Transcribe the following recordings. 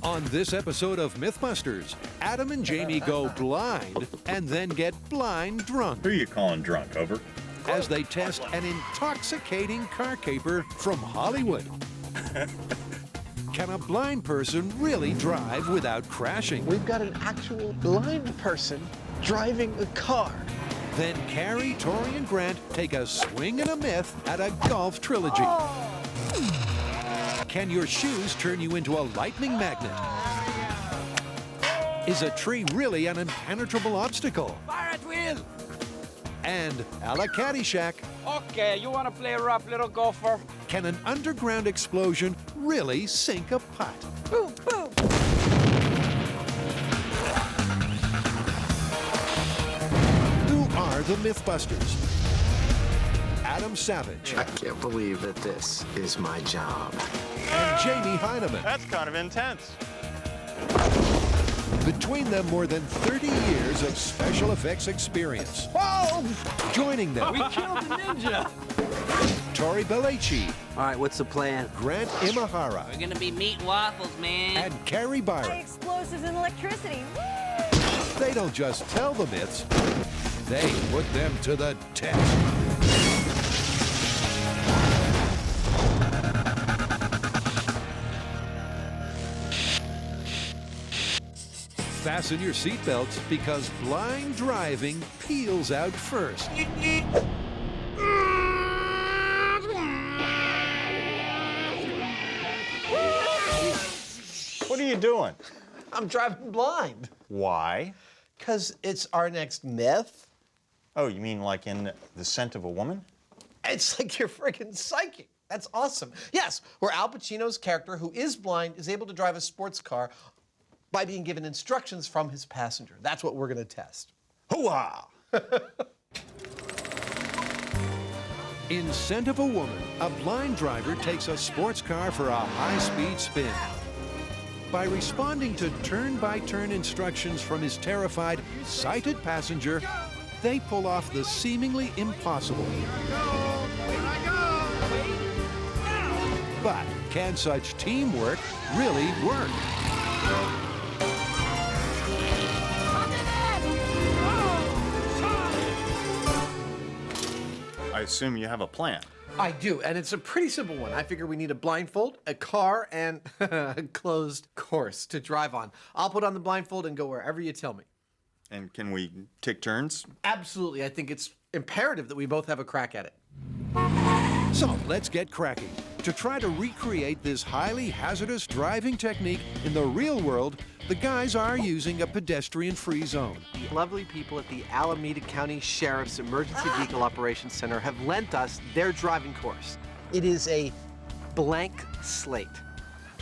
On this episode of MythBusters, Adam and Jamie go blind and then get blind drunk Who are you calling drunk, over? as they test an intoxicating car caper from Hollywood. Can a blind person really drive without crashing? We've got an actual blind person driving a car. Then Carrie, Tori, and Grant take a swing and a myth at a golf trilogy. Can your shoes turn you into a lightning magnet? Is a tree really an impenetrable obstacle? Fire at will! And a la Caddyshack, Okay, you want to play rough, little golfer? can an underground explosion really sink a putt? Boom, boom! Who are the MythBusters? Adam Savage I can't believe that this is my job. and Jamie Heineman. That's kind of intense. Between them, more than 30 years of special effects experience. Whoa! Joining them, We killed the ninja! Tori Belleci, All right, what's the plan? Grant Imahara, We're gonna be meat waffles, man. and Carrie Byron. Explosives and electricity. Woo! They don't just tell the myths, they put them to the test. Fasten your seatbelts because blind driving peels out first. What are you doing? I'm driving blind. Why? Because it's our next myth. Oh, you mean like in The Scent of a Woman? It's like you're freaking psychic. That's awesome. Yes, where Al Pacino's character, who is blind, is able to drive a sports car by being given instructions from his passenger. That's what we're going to test. Hoo-ah! In Scent of a Woman, a blind driver takes a sports car for a high-speed spin. By responding to turn-by-turn instructions from his terrified, sighted passenger, they pull off the seemingly impossible. But can such teamwork really work? I assume you have a plan. I do, and it's a pretty simple one. I figure we need a blindfold, a car, and a closed course to drive on. I'll put on the blindfold and go wherever you tell me. And can we take turns? Absolutely. I think it's imperative that we both have a crack at it. So let's get cracking. To try to recreate this highly hazardous driving technique in the real world, the guys are using a pedestrian-free zone. The lovely people at the Alameda County Sheriff's Emergency Vehicle Operations Center have lent us their driving course. It is a blank slate.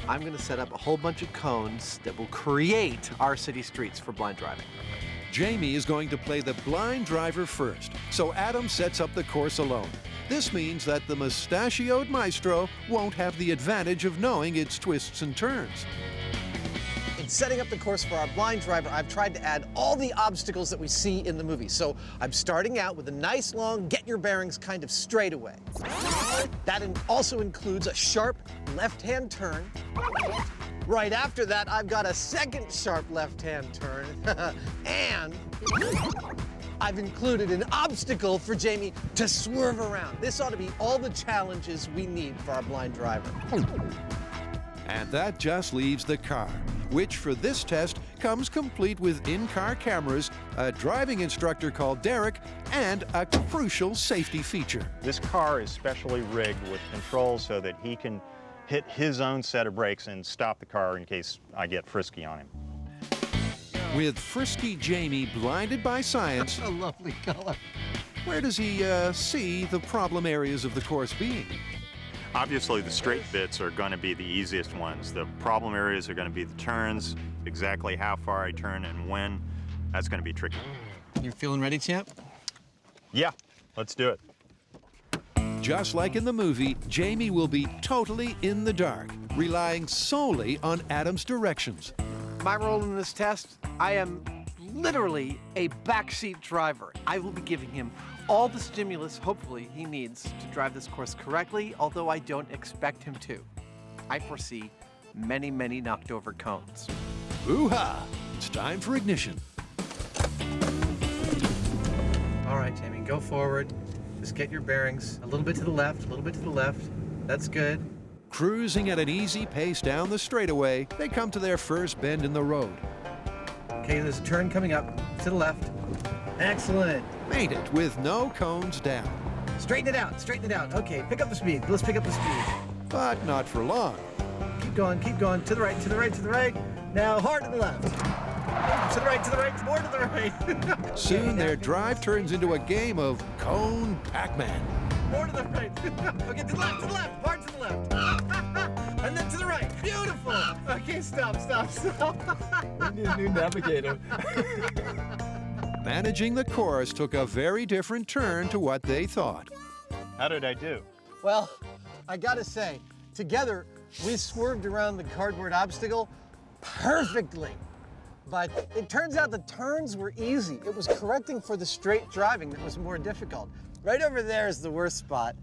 I'm going to set up a whole bunch of cones that will create our city streets for blind driving. Jamie is going to play the blind driver first, so Adam sets up the course alone. This means that the mustachioed maestro won't have the advantage of knowing its twists and turns. In setting up the course for our blind driver, I've tried to add all the obstacles that we see in the movie. So I'm starting out with a nice long get your bearings kind of straightaway. That also includes a sharp left-hand turn. Right after that, I've got a second sharp left-hand turn. And I've included an obstacle for Jamie to swerve around. This ought to be all the challenges we need for our blind driver. And that just leaves the car, which for this test comes complete with in-car cameras, a driving instructor called Derek, and a crucial safety feature. This car is specially rigged with controls so that he can hit his own set of brakes and stop the car in case I get frisky on him. With frisky Jamie blinded by science, A lovely color. where does he see the problem areas of the course being? Obviously, the straight bits are going to be the easiest ones. The problem areas are going to be the turns, exactly how far I turn and when. That's going to be tricky. You feeling ready, champ? Yeah, let's do it. Just like in the movie, Jamie will be totally in the dark, relying solely on Adam's directions. My role in this test, I am literally a backseat driver. I will be giving him all the stimulus, hopefully, he needs to drive this course correctly, although I don't expect him to. I foresee many, many knocked over cones. Hoo-ha! It's time for ignition. All right, Jamie, go forward. Just get your bearings. A little bit to the left, a little bit to the left. That's good. Cruising at an easy pace down the straightaway, they come to their first bend in the road. Okay, there's a turn coming up to the left. Excellent. Made it with no cones down. Straighten it out, straighten it out. Okay, pick up the speed. Let's pick up the speed. But not for long. Keep going, keep going. To the right, to the right, to the right. Now hard to the left. To the right, more to the right. Soon their drive turns into a game of Cone Pac-Man. More to the right. Okay, to the left, hard to the left. And then to the right. Beautiful. Okay, stop. We need a new navigator. Managing the course took a very different turn to what they thought. How did I do? Well, I gotta say, together, we swerved around the cardboard obstacle perfectly. But it turns out the turns were easy. It was correcting for the straight driving that was more difficult. Right over there is the worst spot.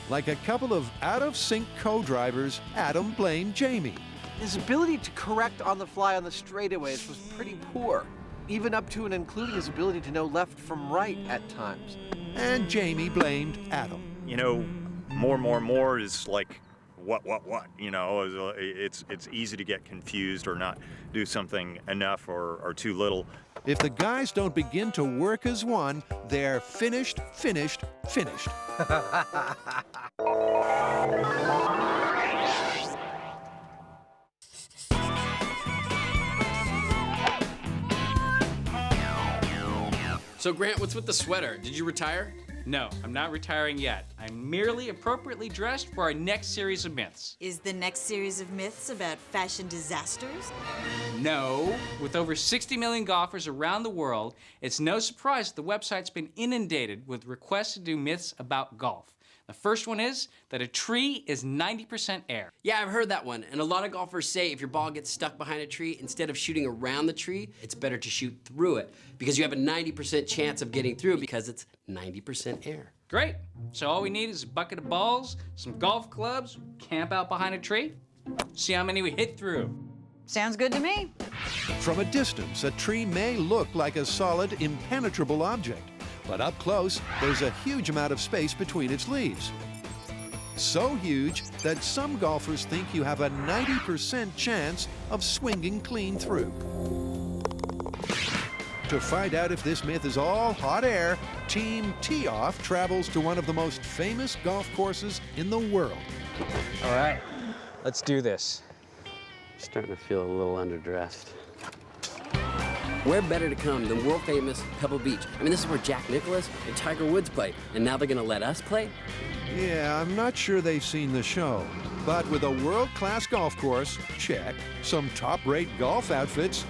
Like a couple of out-of-sync co-drivers, Adam blamed Jamie. His ability to correct on the fly on the straightaways was pretty poor, even up to and including his ability to know left from right at times. And Jamie blamed Adam. You know, more is like what? You know, it's easy to get confused or not do something enough or too little. If the guys don't begin to work as one, they're finished. So Grant, what's with the sweater? Did you retire? No, I'm not retiring yet. I'm merely appropriately dressed for our next series of myths. Is the next series of myths about fashion disasters? No. With over 60 million golfers around the world, it's no surprise that the website's been inundated with requests to do myths about golf. The first one is that a tree is 90% air. Yeah, I've heard that one. And a lot of golfers say if your ball gets stuck behind a tree, instead of shooting around the tree, it's better to shoot through it because you have a 90% chance of getting through because it's 90% air. Great. So all we need is a bucket of balls, some golf clubs, camp out behind a tree, see how many we hit through. Sounds good to me. From a distance, a tree may look like a solid, impenetrable object. But up close, there's a huge amount of space between its leaves. So huge that some golfers think you have a 90% chance of swinging clean through. To find out if this myth is all hot air, Team Tee-Off travels to one of the most famous golf courses in the world. All right, let's do this. Starting to feel a little underdressed. Where better to come than world-famous Pebble Beach? I mean, this is where Jack Nicklaus and Tiger Woods played, and now they're gonna let us play? Yeah, I'm not sure they've seen the show. But with a world-class golf course, check. Some top-rate golf outfits,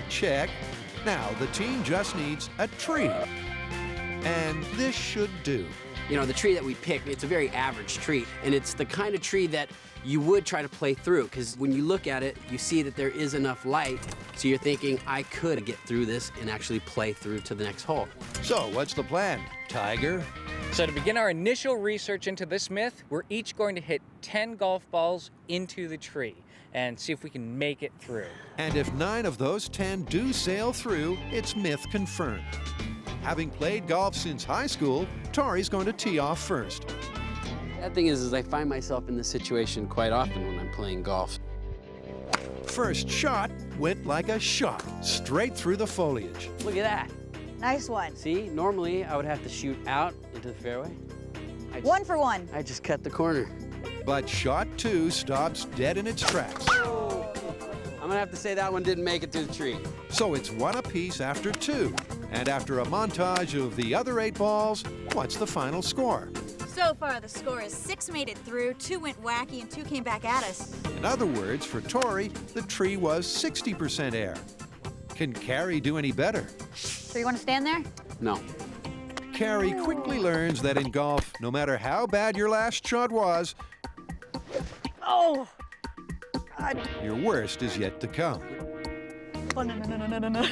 check. Now, the team just needs a tree. And this should do. You know, the tree that we picked, it's a very average tree, and it's the kind of tree that you would try to play through, because when you look at it, you see that there is enough light, so you're thinking, I could get through this and actually play through to the next hole. So, what's the plan, Tiger? So to begin our initial research into this myth, we're each going to hit 10 golf balls into the tree and see if we can make it through. And if 9 of those 10 do sail through, it's myth confirmed. Having played golf since high school, Tori's going to tee off first. That thing is I find myself in this situation quite often when I'm playing golf. First shot went like a shot, straight through the foliage. Look at that. Nice one. See, normally I would have to shoot out into the fairway. 1 for 1. I just cut the corner. But shot 2 stops dead in its tracks. I'm gonna have to say that one didn't make it through the tree. So it's 1 apiece after 2. And after a montage of the other 8 balls, what's the final score? So far, the score is 6 made it through, 2 went wacky, and 2 came back at us. In other words, for Tori, the tree was 60% air. Can Carrie do any better? So you want to stand there? No. Carrie quickly learns that in golf, no matter how bad your last shot was, Oh! God. your worst is yet to come. Oh, no.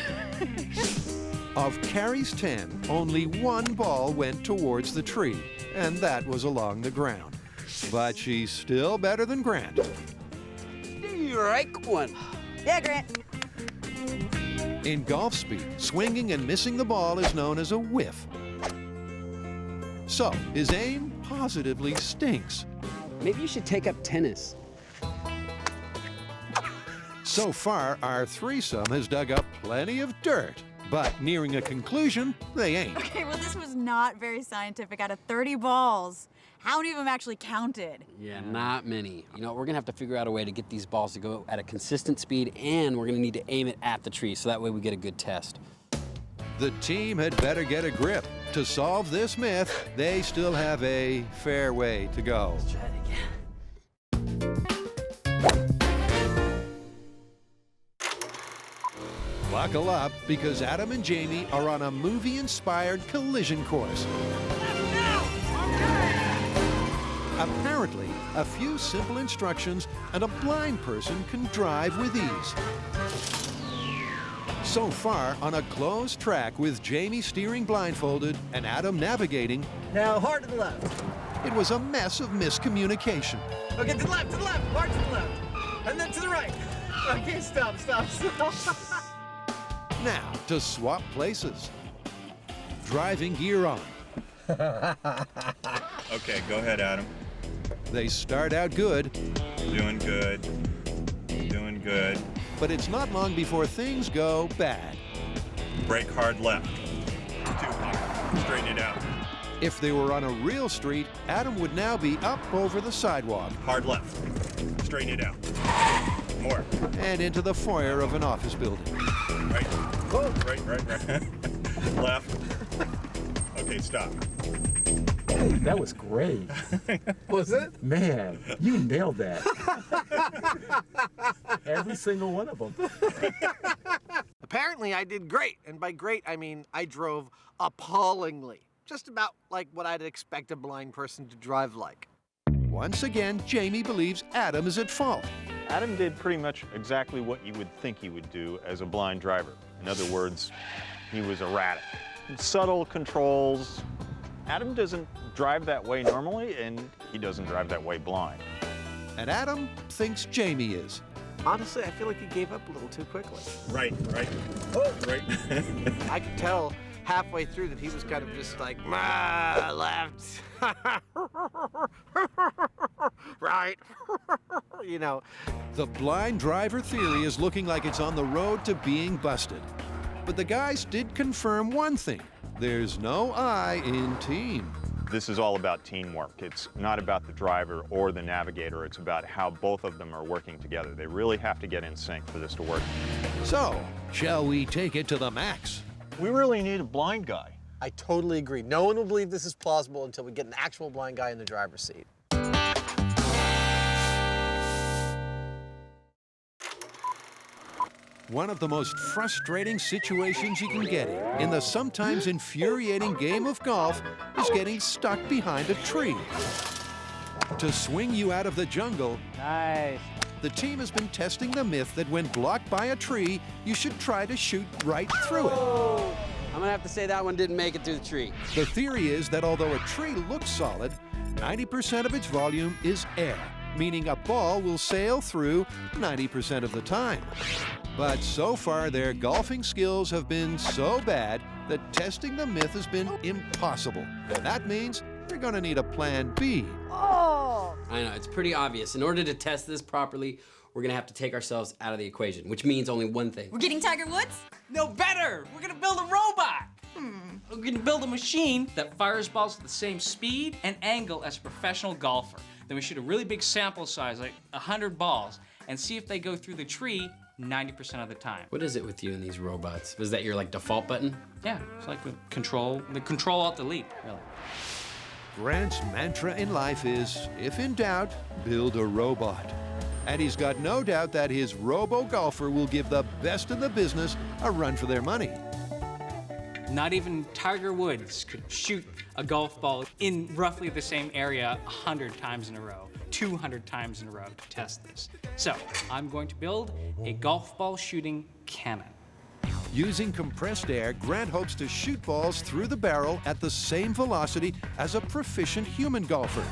Of Carrie's 10, only 1 ball went towards the tree, and that was along the ground. But she's still better than Grant. Strike one. Yeah, Grant. In golf speed, swinging and missing the ball is known as a whiff. So, his aim positively stinks. Maybe you should take up tennis. So far, our threesome has dug up plenty of dirt. But nearing a conclusion, they ain't. Okay, well, this was not very scientific. Out of 30 balls, how many of them actually counted? Yeah, not many. You know, we're gonna have to figure out a way to get these balls to go at a consistent speed, and we're gonna need to aim it at the tree so that way we get a good test. The team had better get a grip. To solve this myth, they still have a fair way to go. Let's try it again. Buckle up, because Adam and Jamie are on a movie-inspired collision course. Apparently, a few simple instructions and a blind person can drive with ease. So far, on a closed track with Jamie steering blindfolded and Adam navigating, Now, hard to the left. it was a mess of miscommunication. Okay, to the left, hard to the left. And then to the right. Okay, stop. Now, to swap places. Driving gear on. Okay, go ahead, Adam. They start out good, Doing good. Doing good. but it's not long before things go bad. Brake hard left. Too hard. Straighten it out. If they were on a real street, Adam would now be up over the sidewalk Hard left. Straighten it out. More. and into the foyer of an office building. Right. Right. Left. Okay, stop. That was great. Was it? Man, you nailed that. Every single one of them. Apparently, I did great. And by great, I mean I drove appallingly. Just about like what I'd expect a blind person to drive like. Once again, Jamie believes Adam is at fault. Adam did pretty much exactly what you would think he would do as a blind driver. In other words, he was erratic. Subtle controls. Adam doesn't drive that way normally, and he doesn't drive that way blind. And Adam thinks Jamie is. Honestly, I feel like he gave up a little too quickly. Right. Oh. Right. I could tell halfway through that he was kind of just like, left, right, you know. The blind driver theory is looking like it's on the road to being busted. But the guys did confirm one thing. There's no I in team. This is all about teamwork. It's not about the driver or the navigator. It's about how both of them are working together. They really have to get in sync for this to work. So, shall we take it to the max? We really need a blind guy. I totally agree. No one will believe this is plausible until we get an actual blind guy in the driver's seat. One of the most frustrating situations you can get in the sometimes infuriating game of golf is getting stuck behind a tree. To swing you out of the jungle, Nice. the team has been testing the myth that when blocked by a tree, you should try to shoot right through it. I'm gonna have to say that one didn't make it through the tree. The theory is that although a tree looks solid, 90% of its volume is air, meaning a ball will sail through 90% of the time. But so far, their golfing skills have been so bad that testing the myth has been impossible. And that means they're gonna need a plan B. Oh! I know, it's pretty obvious. In order to test this properly, we're gonna have to take ourselves out of the equation, which means only one thing. We're getting Tiger Woods? No, better! We're gonna build a robot! We're gonna build a machine that fires balls at the same speed and angle as a professional golfer. Then we shoot a really big sample size, like 100 balls, and see if they go through the tree 90% of the time. What is it with you and these robots? Was that your like default button? Yeah, it's like the control alt delete, really. Grant's mantra in life is, if in doubt, build a robot. And he's got no doubt that his Robo-golfer will give the best in the business a run for their money. Not even Tiger Woods could shoot a golf ball in roughly the same area 100 times in a row, 200 times in a row to test this. So, I'm going to build a golf ball shooting cannon. Using compressed air, Grant hopes to shoot balls through the barrel at the same velocity as a proficient human golfer.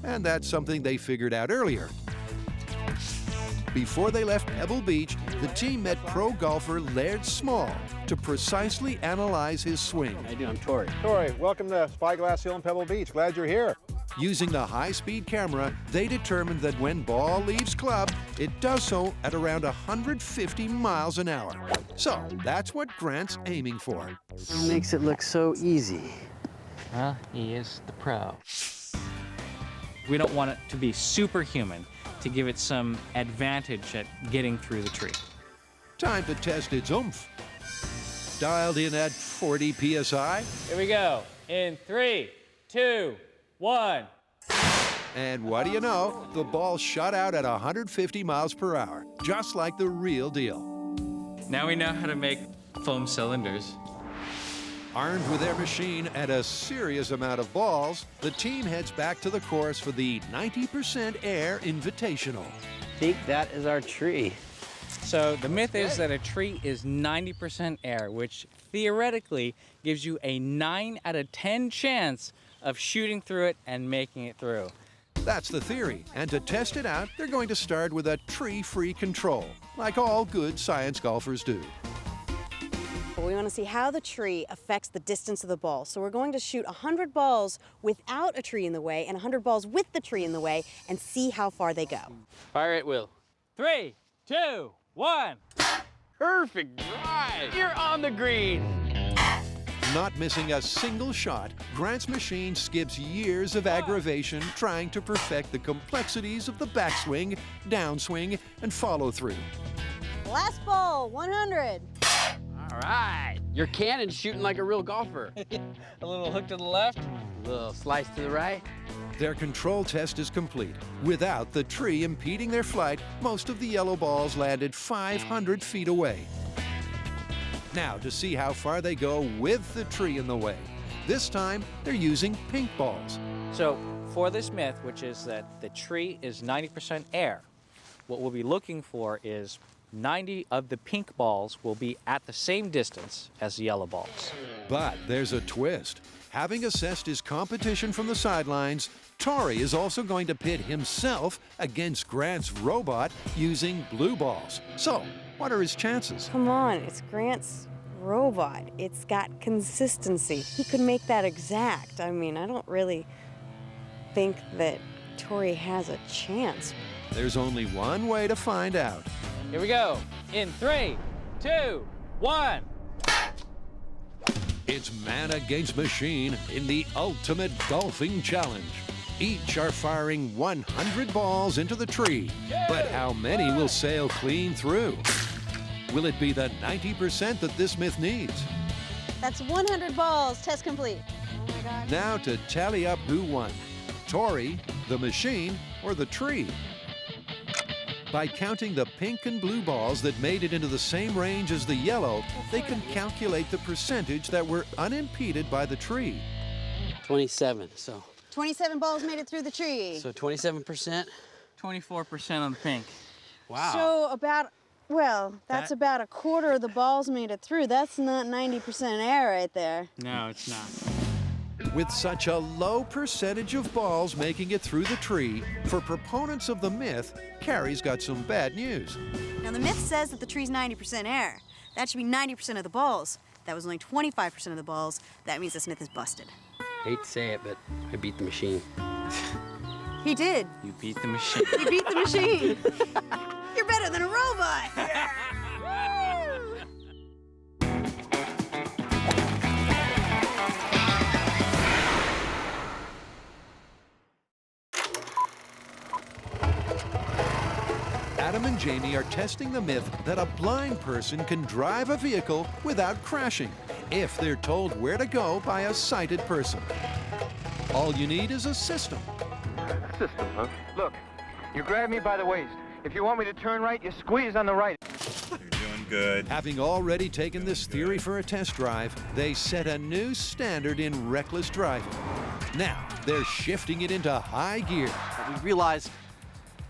And that's something they figured out earlier. Before they left Pebble Beach, the team met pro golfer Laird Small to precisely analyze his swing. How you doing? I'm Tori. Tori, welcome to Spyglass Hill and Pebble Beach. Glad you're here. Using the high-speed camera, they determined that when ball leaves club, it does so at around 150 miles an hour. So that's what Grant's aiming for. It makes it look so easy. Well, he is the pro. We don't want it to be superhuman to give it some advantage at getting through the tree. Time to test its oomph. Dialed in at 40 PSI. Here we go. In 3, 2, 1. And what do you know? The ball shot out at 150 miles per hour, just like the real deal. Now we know how to make foam cylinders. Armed with their machine and a serious amount of balls, the team heads back to the course for the 90% Air Invitational. I think that is our tree. So the myth is that a tree is 90% air, which theoretically gives you a 9 out of 10 chance of shooting through it and making it through. That's the theory, and to test it out, they're going to start with a tree-free control, like all good science golfers do. We want to see how the tree affects the distance of the ball. So we're going to shoot 100 balls without a tree in the way and 100 balls with the tree in the way and see how far they go. Fire at will. 3, 2, 1. Perfect drive. You're on the green. Not missing a single shot, Grant's machine skips years of aggravation trying to perfect the complexities of the backswing, downswing, and follow-through. Last ball, 100. All right. Your cannon's shooting like a real golfer. A little hook to the left. A little slice to the right. Their control test is complete. Without the tree impeding their flight, most of the yellow balls landed 500 feet away. Now to see how far they go with the tree in the way. This time, they're using pink balls. So for this myth, which is that the tree is 90% air, what we'll be looking for is 90 of the pink balls will be at the same distance as the yellow balls. But there's a twist. Having assessed his competition from the sidelines, Tori is also going to pit himself against Grant's robot using blue balls. So, what are his chances? Come on, it's Grant's robot. It's got consistency. He could make that exact. I mean, I don't really think that Tori has a chance. There's only one way to find out. Here we go. In 3, 2, 1. It's man against machine in the ultimate golfing challenge. Each are firing 100 balls into the tree, but how many will sail clean through? Will it be the 90% that this myth needs? That's 100 balls. Test complete. Oh my God. Now to tally up who won, Tori, the machine, or the tree. By counting the pink and blue balls that made it into the same range as the yellow, they can calculate the percentage that were unimpeded by the tree. 27, so. 27 balls made it through the tree. So 27%? 24% on the pink. Wow. So about, well, that's about a quarter of the balls made it through. That's not 90% air right there. No, it's not. With such a low percentage of balls making it through the tree, for proponents of the myth, Carrie's got some bad news. Now, the myth says that the tree's 90% air. That should be 90% of the balls. That was only 25% of the balls. That means this myth is busted. Hate to say it, but I beat the machine. He did. You beat the machine. You beat the machine. You're better than a robot. Adam and Jamie are testing the myth that a blind person can drive a vehicle without crashing if they're told where to go by a sighted person. All you need is a system. System, huh? Look, you grab me by the waist. If you want me to turn right, you squeeze on the right. You're doing good. Having already taken this theory for a test drive, they set a new standard in reckless driving. Now, they're shifting it into high gear. But we realize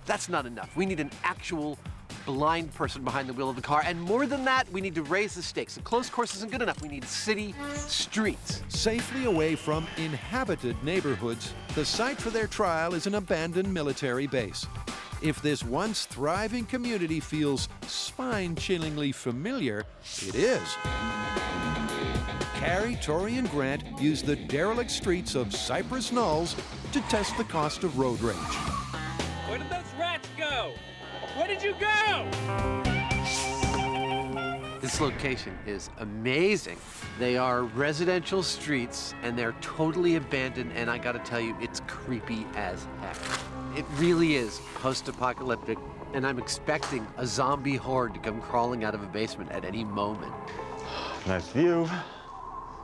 that's not enough. We need an actual blind person behind the wheel of the car. And more than that, we need to raise the stakes. A closed course isn't good enough. We need city streets. Safely away from inhabited neighborhoods, the site for their trial is an abandoned military base. If this once thriving community feels spine-chillingly familiar, it is. Carrie, Tori, and Grant use the derelict streets of Cypress Knolls to test the cost of road rage. Where did those rats go? Where did you go? This location is amazing. They are residential streets, and they're totally abandoned, and I gotta tell you, it's creepy as heck. It really is post-apocalyptic, and I'm expecting a zombie horde to come crawling out of a basement at any moment. Nice view,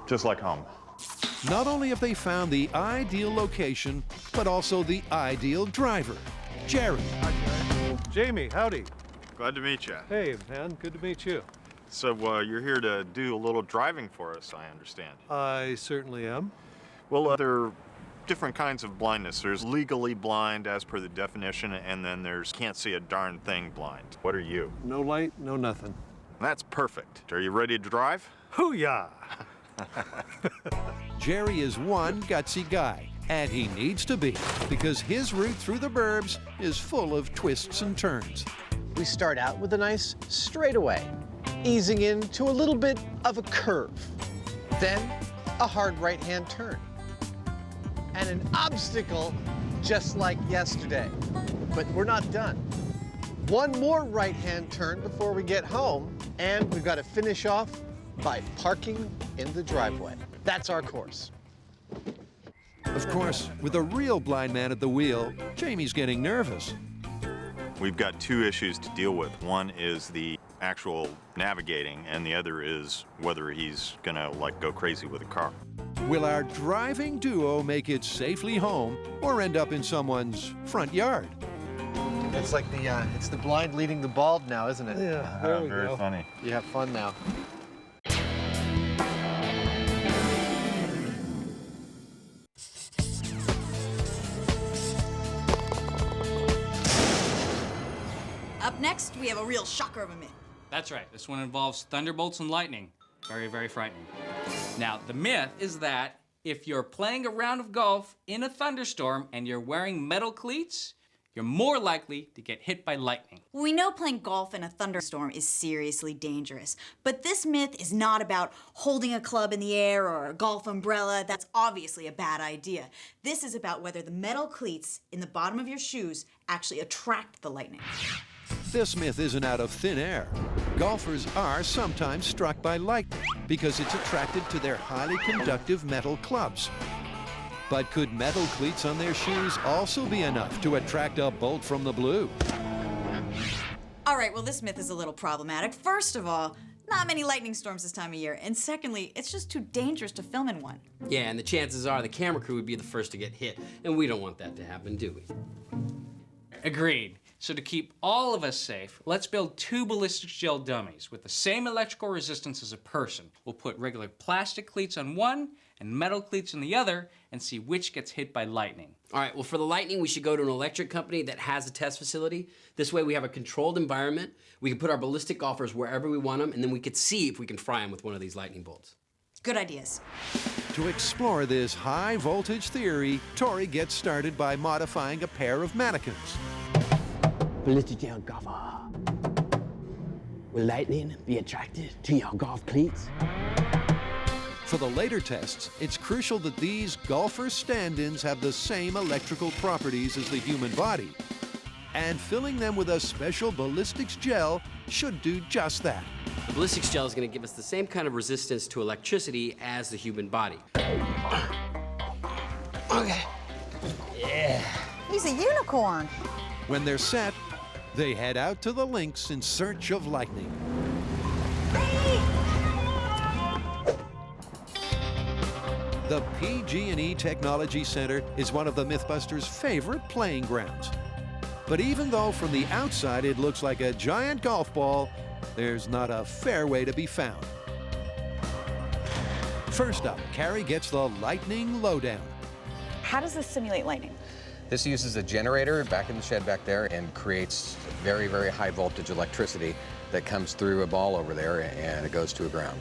just like home. Not only have they found the ideal location, but also the ideal driver, Jerry. Jamie, howdy. Glad to meet you. Hey, man, good to meet you. So you're here to do a little driving for us, I understand. I certainly am. Well, there are different kinds of blindness. There's legally blind as per the definition, and then there's can't see a darn thing blind. What are you? No light, no nothing. That's perfect. Are you ready to drive? Hoo-yah! Jerry is one gutsy guy, and he needs to be, because his route through the burbs is full of twists and turns. We start out with a nice straightaway, easing into a little bit of a curve. Then a hard right-hand turn. And an obstacle just like yesterday. But we're not done. One more right-hand turn before we get home, and we've got to finish off by parking in the driveway. That's our course. Of course, with a real blind man at the wheel, Jamie's getting nervous. We've got two issues to deal with. One is the actual navigating, and the other is whether he's gonna go crazy with a car. Will our driving duo make it safely home or end up in someone's front yard? It's like it's the blind leading the bald now, isn't it? Yeah, there we Very go. funny. You have fun now. Up next, we have a real shocker of a myth. That's right. This one involves thunderbolts and lightning. Very, very frightening. Now, the myth is that if you're playing a round of golf in a thunderstorm and you're wearing metal cleats, you're more likely to get hit by lightning. We know playing golf in a thunderstorm is seriously dangerous, but this myth is not about holding a club in the air or a golf umbrella. That's obviously a bad idea. This is about whether the metal cleats in the bottom of your shoes actually attract the lightning. This myth isn't out of thin air. Golfers are sometimes struck by lightning because it's attracted to their highly conductive metal clubs. But could metal cleats on their shoes also be enough to attract a bolt from the blue? All right, well, this myth is a little problematic. First of all, not many lightning storms this time of year. And secondly, it's just too dangerous to film in one. Yeah, and the chances are the camera crew would be the first to get hit, and we don't want that to happen, do we? Agreed. So to keep all of us safe, let's build two ballistic gel dummies with the same electrical resistance as a person. We'll put regular plastic cleats on one and metal cleats on the other and see which gets hit by lightning. All right, well, for the lightning, we should go to an electric company that has a test facility. This way we have a controlled environment. We can put our ballistic golfers wherever we want them, and then we could see if we can fry them with one of these lightning bolts. Good ideas. To explore this high voltage theory, Tori gets started by modifying a pair of mannequins. Ballistic gel golfer. Will lightning be attracted to your golf cleats? For the later tests, it's crucial that these golfer stand-ins have the same electrical properties as the human body. And filling them with a special ballistics gel should do just that. The ballistics gel is going to give us the same kind of resistance to electricity as the human body. Okay. Yeah. He's a unicorn. When they're set, they head out to the links in search of lightning. The PG&E Technology Center is one of the MythBusters' favorite playing grounds. But even though from the outside it looks like a giant golf ball, there's not a fairway to be found. First up, Carrie gets the lightning lowdown. How does this simulate lightning? This uses a generator back in the shed back there and creates very, very high voltage electricity that comes through a ball over there and it goes to a ground.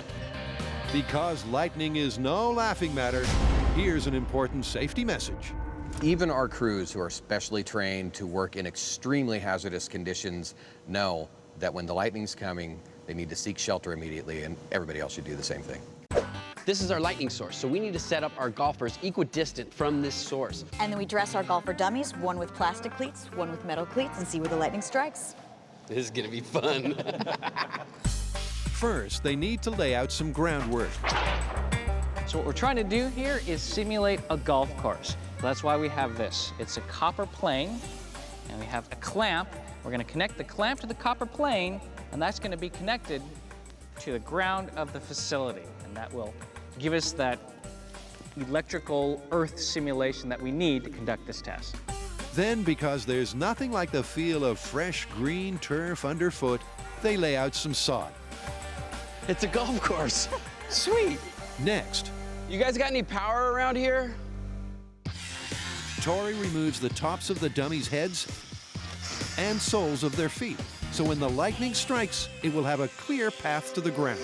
Because lightning is no laughing matter, here's an important safety message. Even our crews who are specially trained to work in extremely hazardous conditions know that when the lightning's coming, they need to seek shelter immediately, and everybody else should do the same thing. This is our lightning source, so we need to set up our golfers equidistant from this source. And then we dress our golfer dummies, one with plastic cleats, one with metal cleats, and see where the lightning strikes. This is gonna be fun. First, they need to lay out some groundwork. So what we're trying to do here is simulate a golf course. That's why we have this. It's a copper plane, and we have a clamp. We're gonna connect the clamp to the copper plane, and that's gonna be connected to the ground of the facility. And that will give us that electrical earth simulation that we need to conduct this test. Then, because there's nothing like the feel of fresh green turf underfoot, they lay out some sod. It's a golf course. Sweet. Next, You guys got any power around here? Tori removes the tops of the dummies' heads and soles of their feet, so when the lightning strikes, it will have a clear path to the ground.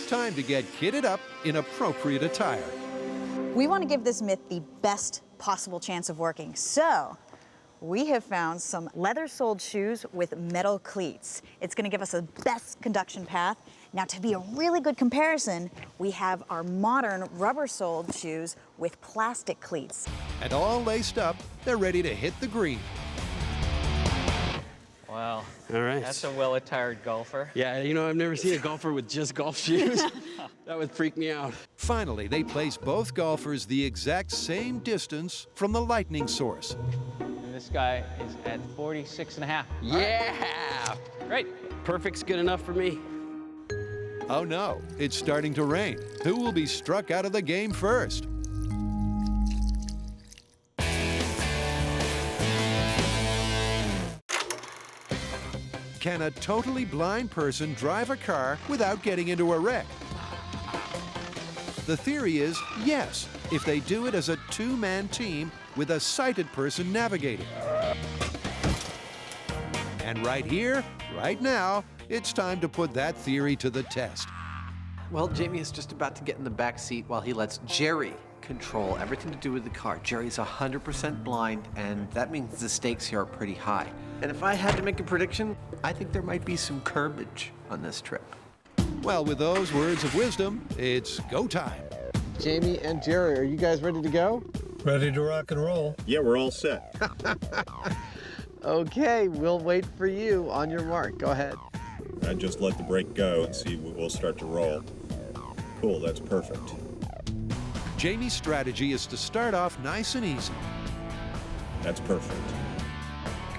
Time to get kitted up in appropriate attire. We want to give this myth the best possible chance of working, so we have found some leather-soled shoes with metal cleats. It's going to give us a best conduction path. Now, to be a really good comparison, we have our modern rubber-soled shoes with plastic cleats. And all laced up, they're ready to hit the green. Wow. All right. That's a well-attired golfer. Yeah, you know, I've never seen a golfer with just golf shoes. That would freak me out. Finally, they place both golfers the exact same distance from the lightning source. And this guy is at 46.5. Yeah! Great. Perfect's good enough for me. Oh no, it's starting to rain. Who will be struck out of the game first? Can a totally blind person drive a car without getting into a wreck? The theory is yes, if they do it as a two-man team with a sighted person navigating. And right here, right now, it's time to put that theory to the test. Well, Jamie is just about to get in the back seat while he lets Jerry control everything to do with the car. Jerry's 100% blind, and that means the stakes here are pretty high. And if I had to make a prediction, I think there might be some curbage on this trip. Well, with those words of wisdom, it's go time. Jamie and Jerry, are you guys ready to go? Ready to rock and roll? Yeah, we're all set. Okay, we'll wait for you. On your mark, go ahead. I just let the brake go and see we'll start to roll. Cool, that's perfect. Jamie's strategy is to start off nice and easy. That's perfect.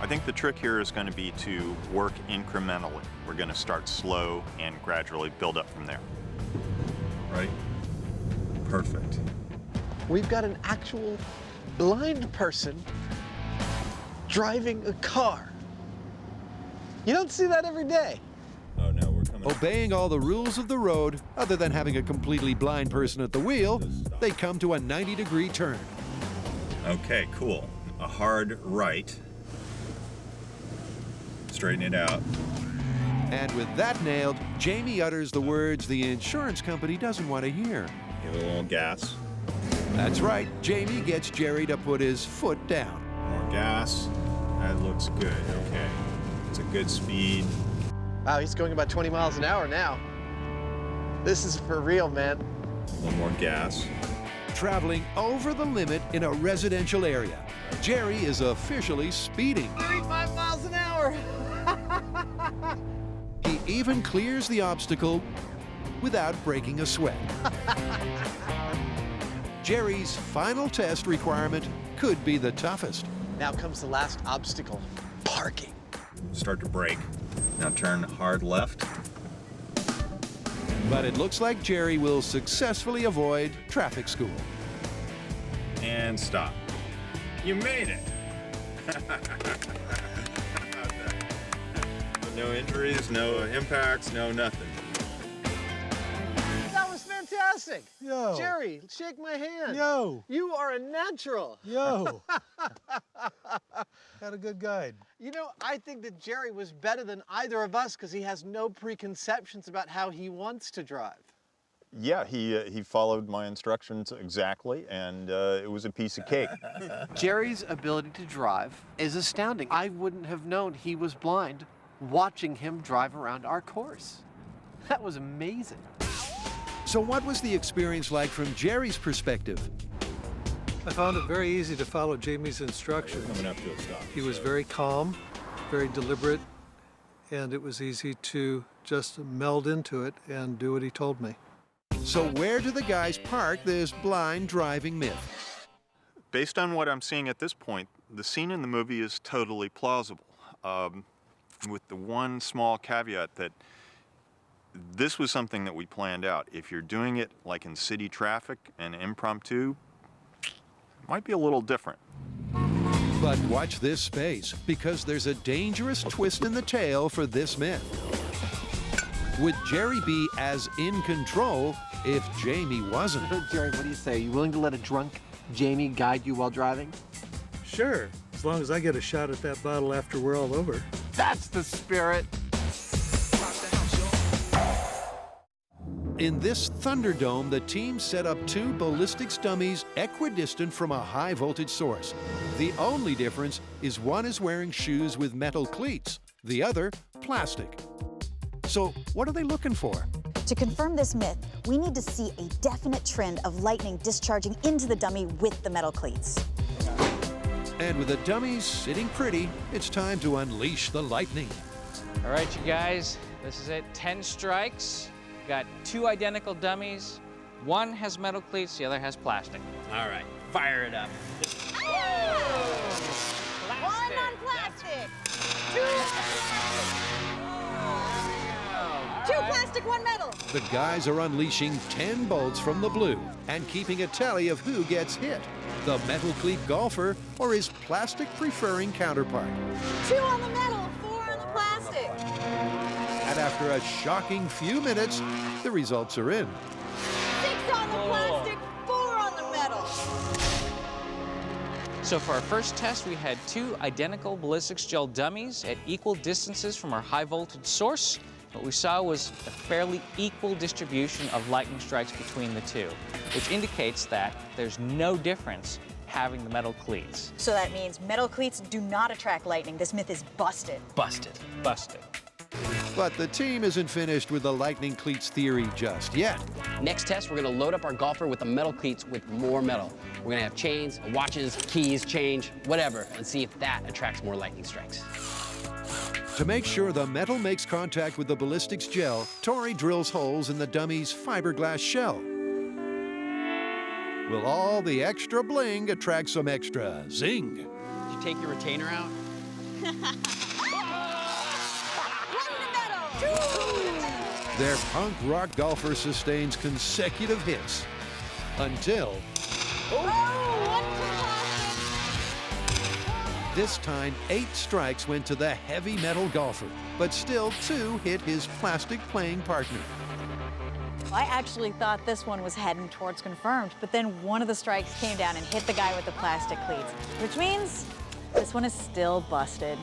I think the trick here is going to be to work incrementally. We're going to start slow and gradually build up from there. Right? Perfect. We've got an actual blind person driving a car. You don't see that every day. Oh no, we're coming. Obeying all the rules of the road, other than having a completely blind person at the wheel, they come to a 90-degree turn. Okay, cool. A hard right. Straighten it out. And with that nailed, Jamie utters the words the insurance company doesn't want to hear. Give it a little gas. That's right, Jamie gets Jerry to put his foot down. More gas. That looks good. Okay. It's a good speed. Wow, he's going about 20 miles an hour now. This is for real, man. A little more gas. Traveling over the limit in a residential area. Jerry is officially speeding. 35 miles an hour. He even clears the obstacle without breaking a sweat. Jerry's final test requirement could be the toughest. Now comes the last obstacle, parking. Start to brake. Now turn hard left. But it looks like Jerry will successfully avoid traffic school. And stop. You made it. No injuries, no impacts, no nothing. That was fantastic. Yo. Jerry, shake my hand. Yo. You are a natural. Yo. Had a good guide. You know, I think that Jerry was better than either of us because he has no preconceptions about how he wants to drive. Yeah, he followed my instructions exactly, and it was a piece of cake. Jerry's ability to drive is astounding. I wouldn't have known he was blind watching him drive around our course. That was amazing. So what was the experience like from Jerry's perspective? I found it very easy to follow Jamie's instructions. Coming up to a stop. He was very calm, very deliberate, and it was easy to just meld into it and do what he told me. So where do the guys park this blind driving myth? Based on what I'm seeing at this point, the scene in the movie is totally plausible, with the one small caveat that this was something that we planned out. If you're doing it like in city traffic and impromptu, it might be a little different. But watch this space, because there's a dangerous twist in the tale for this myth. Would Jerry be as in control if Jamie wasn't? Jerry, what do you say? Are you willing to let a drunk Jamie guide you while driving? Sure, as long as I get a shot at that bottle after we're all over. That's the spirit. In this Thunderdome, the team set up 2 ballistics dummies equidistant from a high-voltage source. The only difference is one is wearing shoes with metal cleats, the other plastic. So what are they looking for? To confirm this myth, we need to see a definite trend of lightning discharging into the dummy with the metal cleats. And with the dummies sitting pretty, it's time to unleash the lightning. All right, you guys, this is it. 10 strikes. Got 2 identical dummies. One has metal cleats, the other has plastic. All right, fire it up. One on plastic. 2 plastic, 1 metal. The guys are unleashing 10 bolts from the blue and keeping a tally of who gets hit, the metal cleat golfer or his plastic-preferring counterpart. 2 on the metal, 4 on the plastic. And after a shocking few minutes, the results are in. 6 on the plastic, 4 on the metal. So for our first test, we had 2 identical ballistics gel dummies at equal distances from our high voltage source. What we saw was a fairly equal distribution of lightning strikes between the 2, which indicates that there's no difference having the metal cleats. So that means metal cleats do not attract lightning. This myth is busted. Busted. Busted. But the team isn't finished with the lightning cleats theory just yet. Next test, we're gonna load up our golfer with the metal cleats with more metal. We're gonna have chains, watches, keys, change, whatever, and see if that attracts more lightning strikes. To make sure the metal makes contact with the ballistics gel, Tori drills holes in the dummy's fiberglass shell. Will all the extra bling attract some extra zing? Did you take your retainer out? Their punk rock golfer sustains consecutive hits until this time 8 strikes went to the heavy metal golfer, but still 2 hit his plastic playing partner. I actually thought this one was heading towards confirmed, but then one of the strikes came down and hit the guy with the plastic cleats, which means this one is still busted.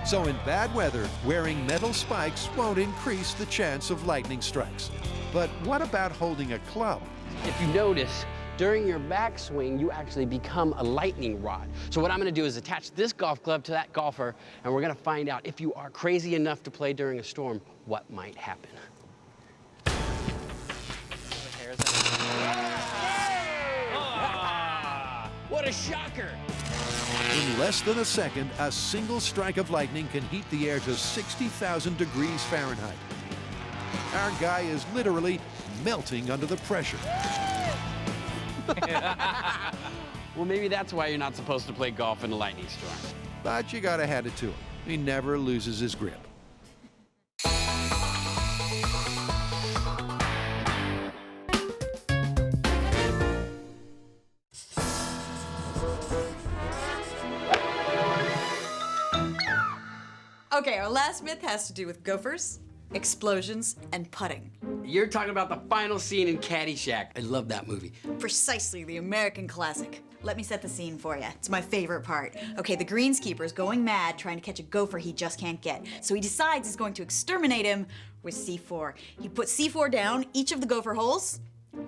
So in bad weather, wearing metal spikes won't increase the chance of lightning strikes. But what about holding a club? If you notice, during your backswing, you actually become a lightning rod. So what I'm gonna do is attach this golf club to that golfer, and we're gonna find out if you are crazy enough to play during a storm, what might happen. What a shocker! In less than a second, a single strike of lightning can heat the air to 60,000 degrees Fahrenheit. Our guy is literally melting under the pressure. Well, maybe that's why you're not supposed to play golf in a lightning storm. But you gotta hand it to him. He never loses his grip. Okay, our last myth has to do with gophers, explosions, and putting. You're talking about the final scene in Caddyshack. I love that movie. Precisely, the American classic. Let me set the scene for you. It's my favorite part. Okay, the greenskeeper's going mad trying to catch a gopher he just can't get. So he decides he's going to exterminate him with C4. He puts C4 down each of the gopher holes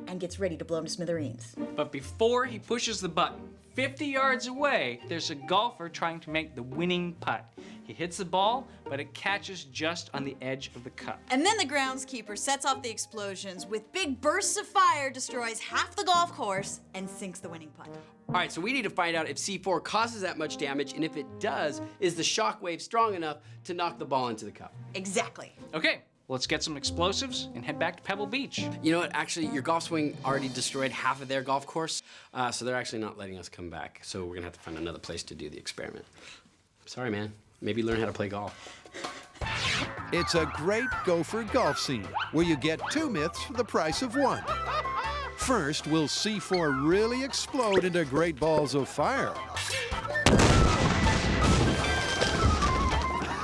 and gets ready to blow him to smithereens. But before he pushes the button, 50 yards away, there's a golfer trying to make the winning putt. He hits the ball, but it catches just on the edge of the cup. And then the groundskeeper sets off the explosions with big bursts of fire, destroys half the golf course, and sinks the winning putt. All right, so we need to find out if C4 causes that much damage, and if it does, is the shock wave strong enough to knock the ball into the cup? Exactly. Okay, let's get some explosives and head back to Pebble Beach. You know what, actually, your golf swing already destroyed half of their golf course, so they're actually not letting us come back. So we're gonna have to find another place to do the experiment. Sorry, man. Maybe learn how to play golf. It's a great gopher golf scene where you get 2 myths for the price of 1. First, will C4 really explode into great balls of fire?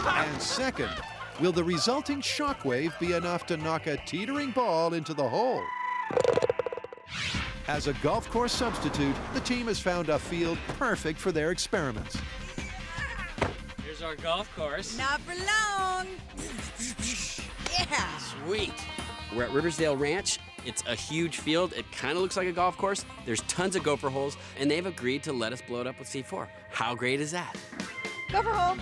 And second, will the resulting shockwave be enough to knock a teetering ball into the hole? As a golf course substitute, the team has found a field perfect for their experiments. Here's our golf course. Not for long. Yeah. Sweet. We're at Riversdale Ranch. It's a huge field. It kind of looks like a golf course. There's tons of gopher holes, and they've agreed to let us blow it up with C4. How great is that? Gopher hole.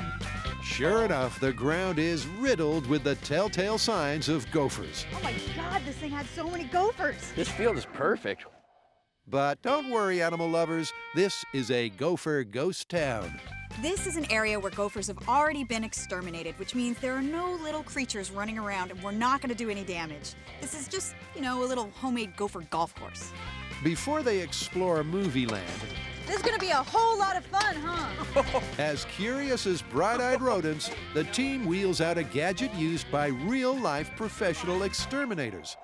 Sure enough, the ground is riddled with the telltale signs of gophers. Oh my God, this thing had so many gophers. This field is perfect. But don't worry, animal lovers, this is a gopher ghost town. This is an area where gophers have already been exterminated, which means there are no little creatures running around and we're not going to do any damage. This is just, you know, a little homemade gopher golf course. Before they explore movie land, This is going to be a whole lot of fun, huh? as curious as bright-eyed rodents, the team wheels out a gadget used by real-life professional exterminators.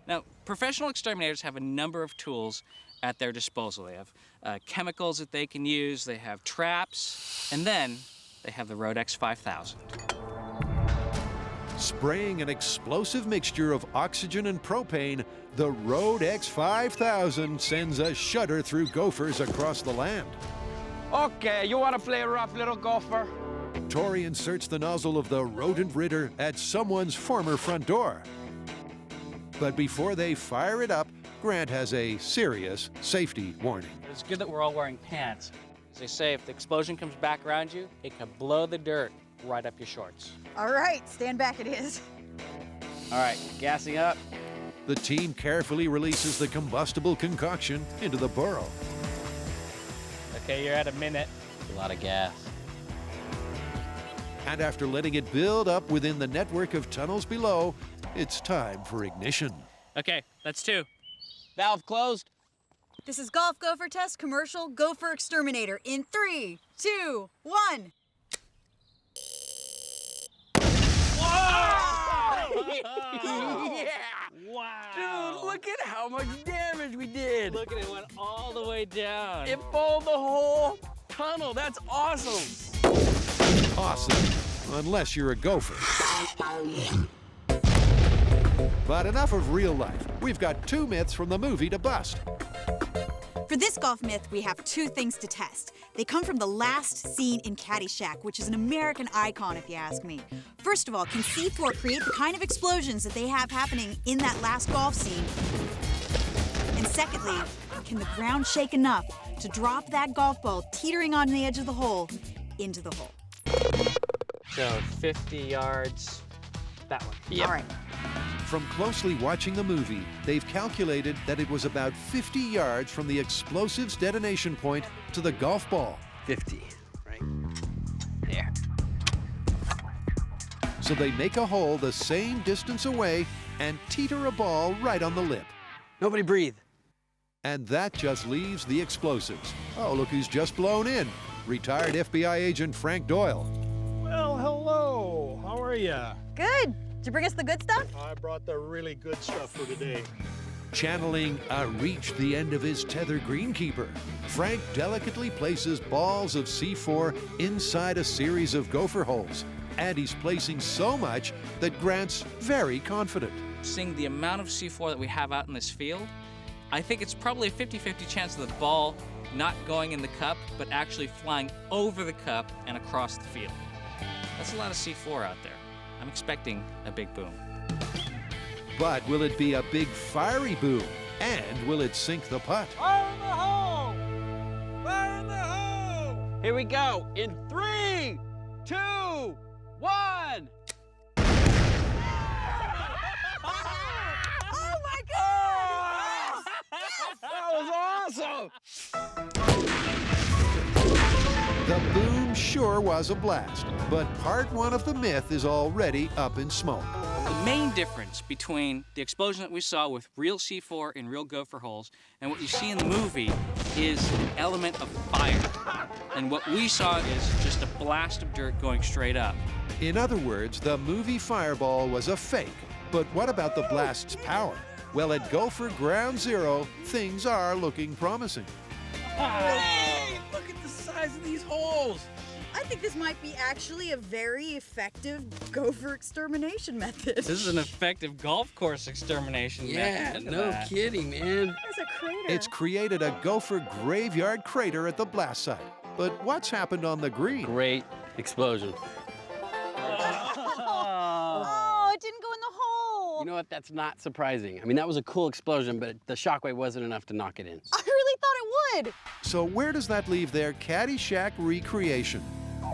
Now, professional exterminators have a number of tools at their disposal. They have chemicals that they can use, they have traps, and then they have the Rodex 5000. Spraying an explosive mixture of oxygen and propane, the Rodex 5000 sends a shudder through gophers across the land. Okay, you want to play a rough little golfer? Tori inserts the nozzle of the rodent ridder at someone's former front door. But before they fire it up, Grant has a serious safety warning. It's good that we're all wearing pants. As they say, if the explosion comes back around you, it can blow the dirt right up your shorts. All right, stand back it is. All right, gassing up. The team carefully releases the combustible concoction into the burrow. Okay, you're at a minute. A lot of gas. And after letting it build up within the network of tunnels below, it's time for ignition. Okay, that's 2. Valve closed. This is Golf Gopher Test Commercial Gopher Exterminator in 3, 2, 1. Yeah! Wow! Dude, look at how much damage we did! Look at it, went all the way down. It followed the whole tunnel. That's awesome! Awesome, unless you're a gopher. But enough of real life. We've got 2 myths from the movie to bust. For this golf myth, we have 2 things to test. They come from the last scene in Caddyshack, which is an American icon, if you ask me. First of all, can C4 create the kind of explosions that they have happening in that last golf scene? And secondly, can the ground shake enough to drop that golf ball teetering on the edge of the hole into the hole? So 50 yards that way. Yep. All right. From closely watching the movie, they've calculated that it was about 50 yards from the explosive's detonation point to the golf ball. 50, right there. So they make a hole the same distance away and teeter a ball right on the lip. Nobody breathe. And that just leaves the explosives. Oh, look who's just blown in. Retired FBI agent Frank Doyle. Well, hello. How are ya? Good. Did you bring us the good stuff? I brought the really good stuff for today. Channeling a reach the end of his tether greenkeeper, Frank delicately places balls of C4 inside a series of gopher holes. And he's placing so much that Grant's very confident. Seeing the amount of C4 that we have out in this field, I think it's probably a 50-50 chance of the ball not going in the cup, but actually flying over the cup and across the field. That's a lot of C4 out there. I'm expecting a big boom. But will it be a big fiery boom? And will it sink the putt? Fire in the hole! Fire in the hole! Here we go. In 3, 2, 1. Oh my God! That was awesome! The boom sure was a blast, but part one of the myth is already up in smoke. The main difference between the explosion that we saw with real C4 in real gopher holes and what you see in the movie is an element of fire. And what we saw is just a blast of dirt going straight up. In other words, the movie Fireball was a fake. But what about the blast's power? Well, at Gopher Ground Zero, things are looking promising. Hey, look at the size of these holes. I think this might be actually a very effective gopher extermination method. This is an effective golf course extermination method. Look at no that. kidding, man. There's a crater. It's created a gopher graveyard crater at the blast site. But what's happened on the green? Great explosion. Oh, it didn't go in the hole. You know what? That's not surprising. I mean, that was a cool explosion, but the shockwave wasn't enough to knock it in. I really thought it would. So where does that leave their Caddyshack recreation?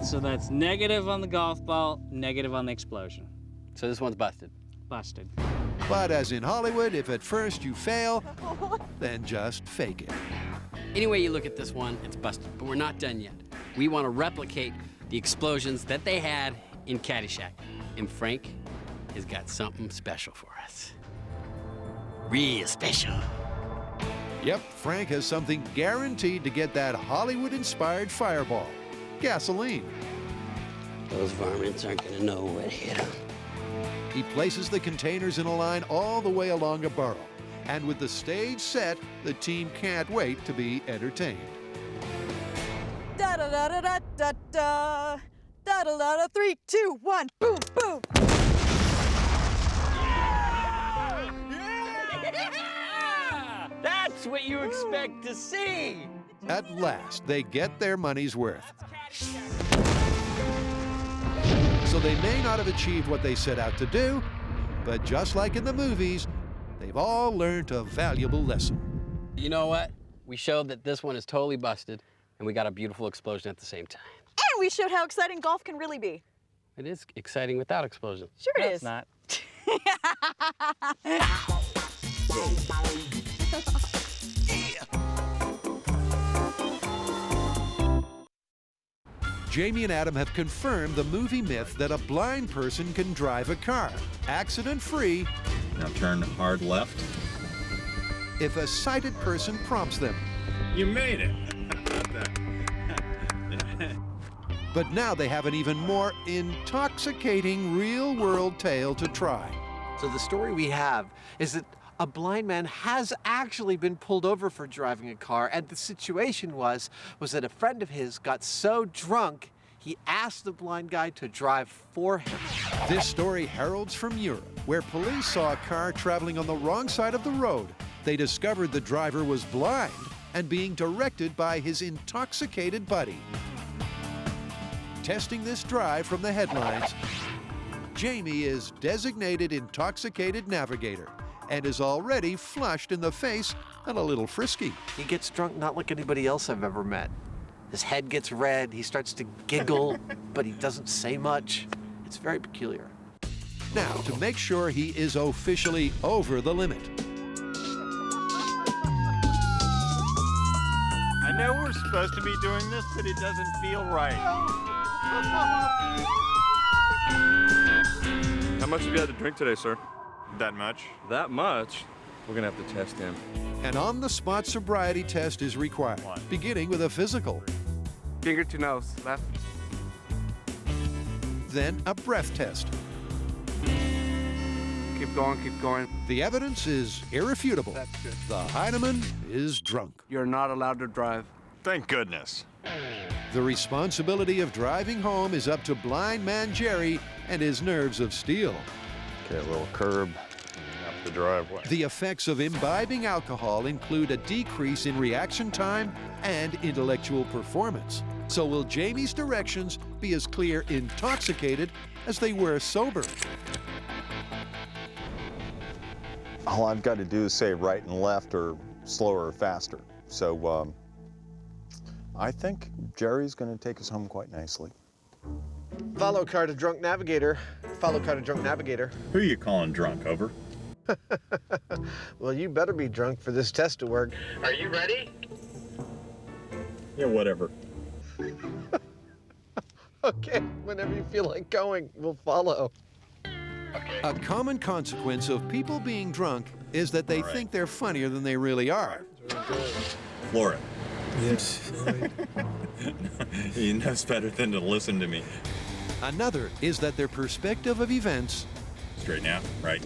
So that's negative on the golf ball, negative on the explosion. So this one's busted. Busted. But as in Hollywood, if at first you fail, then just fake it. Any way you look at this one, it's busted, but we're not done yet. We want to replicate the explosions that they had in Caddyshack. And Frank has got something special for us. Real special. Yep, Frank has something guaranteed to get that Hollywood-inspired fireball. Gasoline. Those varmints aren't gonna know what hit them. He places the containers in a line all the way along a burrow. And with the stage set, the team can't wait to be entertained. Da da da da da da da da da da 3, 2, 1, boom, boom. That's what you expect to see. At last, they get their money's worth. So they may not have achieved what they set out to do, but just like in the movies, they've all learned a valuable lesson. You know what? We showed that this one is totally busted, and we got a beautiful explosion at the same time. And we showed how exciting golf can really be. It is exciting without explosions. Sure it No, is. it's not. Jamie and Adam have confirmed the movie myth that a blind person can drive a car, accident-free, Now turn hard left. if a sighted person prompts them. You made it. But now they have an even more intoxicating real-world tale to try. So the story we have is that a blind man has actually been pulled over for driving a car, and the situation was that a friend of his got so drunk he asked the blind guy to drive for him. This story heralds from Europe, where police saw a car traveling on the wrong side of the road. They discovered the driver was blind and being directed by his intoxicated buddy. Testing this drive from the headlines, Jamie is designated intoxicated navigator and is already flushed in the face and a little frisky. He gets drunk not like anybody else I've ever met. His head gets red, he starts to giggle, but he doesn't say much. It's very peculiar. Now, to make sure he is officially over the limit, I know we're supposed to be doing this, but it doesn't feel right. How much have you had to drink today, sir? That much? That much? We're gonna have to test him. an on-the-spot sobriety test is required, beginning with a physical. Finger to nose, left. Then a breath test. Keep going, keep going. The evidence is irrefutable. That's good. The Heineman is drunk. You're not allowed to drive. Thank goodness. The responsibility of driving home is up to blind man Jerry and his nerves of steel. Okay, a little curb. the driveway. The effects of imbibing alcohol include a decrease in reaction time and intellectual performance. So will Jamie's directions be as clear intoxicated as they were sober? All I've got to do is say right and left or slower or faster. So I think Jerry's going to take us home quite nicely. Follow car to drunk navigator. Follow car to drunk navigator. Who are you calling drunk, over? Well, you better be drunk for this test to work. Are you ready? Yeah, whatever. Okay, whenever you feel like going, we'll follow. A common consequence of people being drunk is that they think they're funnier than they really are. Floor it. Yes. He knows better than to listen to me. Another is that their perspective of events Straighten out. Right.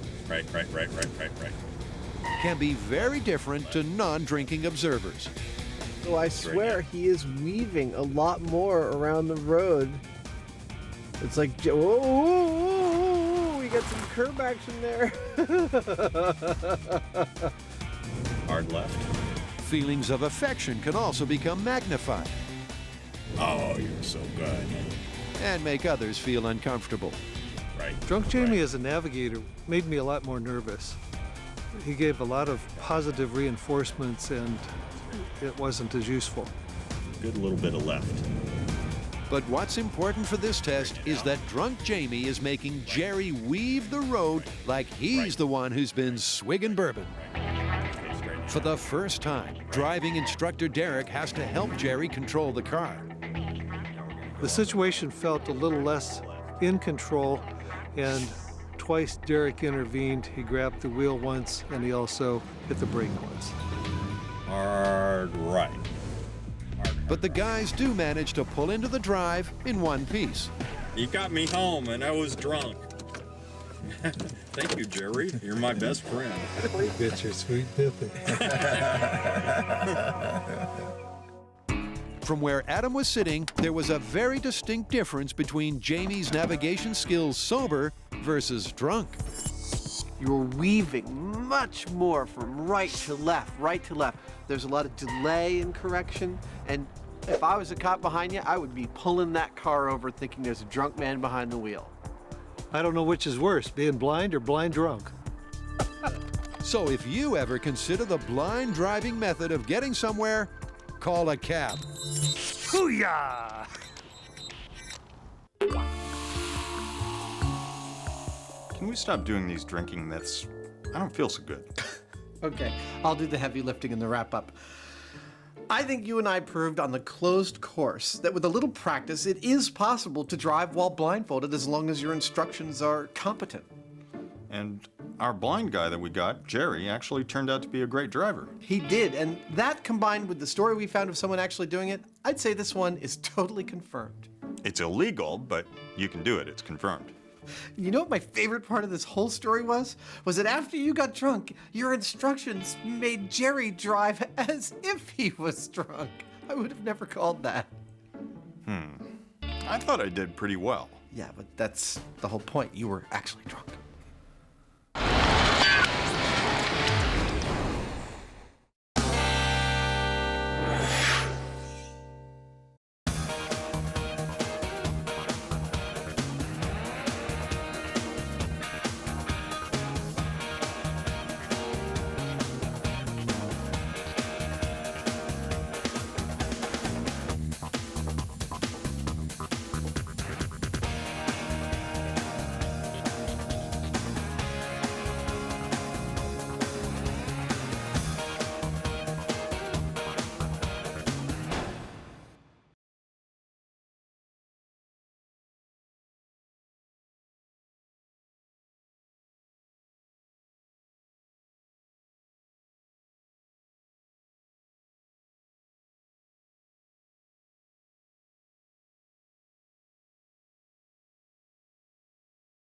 can be very different to non-drinking observers. Oh, I swear he is weaving a lot more around the road. It's like, whoa, whoa, whoa, whoa, we got some curb action there. Hard left. Feelings of affection can also become magnified Oh, you're so good. and make others feel uncomfortable. Right. Drunk Jamie as a navigator made me a lot more nervous. He gave a lot of positive reinforcements, and it wasn't as useful. Good little bit of left. But what's important for this test is that drunk Jamie is making Jerry weave the road like he's the one who's been swigging bourbon. For the first time, driving instructor Derek has to help Jerry control the car. The situation felt a little less in control, and twice Derek intervened. He grabbed the wheel once, and he also hit the brake once. Hard right. But the guys do manage to pull into the drive in one piece. You got me home and I was drunk. Thank you, Jerry. You're my best friend. You bet your sweet pippin. From where Adam was sitting, there was a very distinct difference between Jamie's navigation skills sober versus drunk. You were weaving much more from right to left, right to left. There's a lot of delay in correction, and if I was a cop behind you, I would be pulling that car over thinking there's a drunk man behind the wheel. I don't know which is worse, being blind or blind drunk. So if you ever consider the blind driving method of getting somewhere, call a cab. Hoo-yah! Can we stop doing these drinking myths? I don't feel so good. Okay, I'll do the heavy lifting in the wrap-up. I think you and I proved on the closed course that with a little practice, it is possible to drive while blindfolded as long as your instructions are competent. And our blind guy that we got, Jerry, actually turned out to be a great driver. He did, and that combined with the story we found of someone actually doing it, I'd say this one is totally confirmed. It's illegal, but you can do it. It's confirmed. You know what my favorite part of this whole story was? Was that after you got drunk, your instructions made Jerry drive as if he was drunk. I would have never called that. I thought I did pretty well. Yeah, but that's the whole point. You were actually drunk.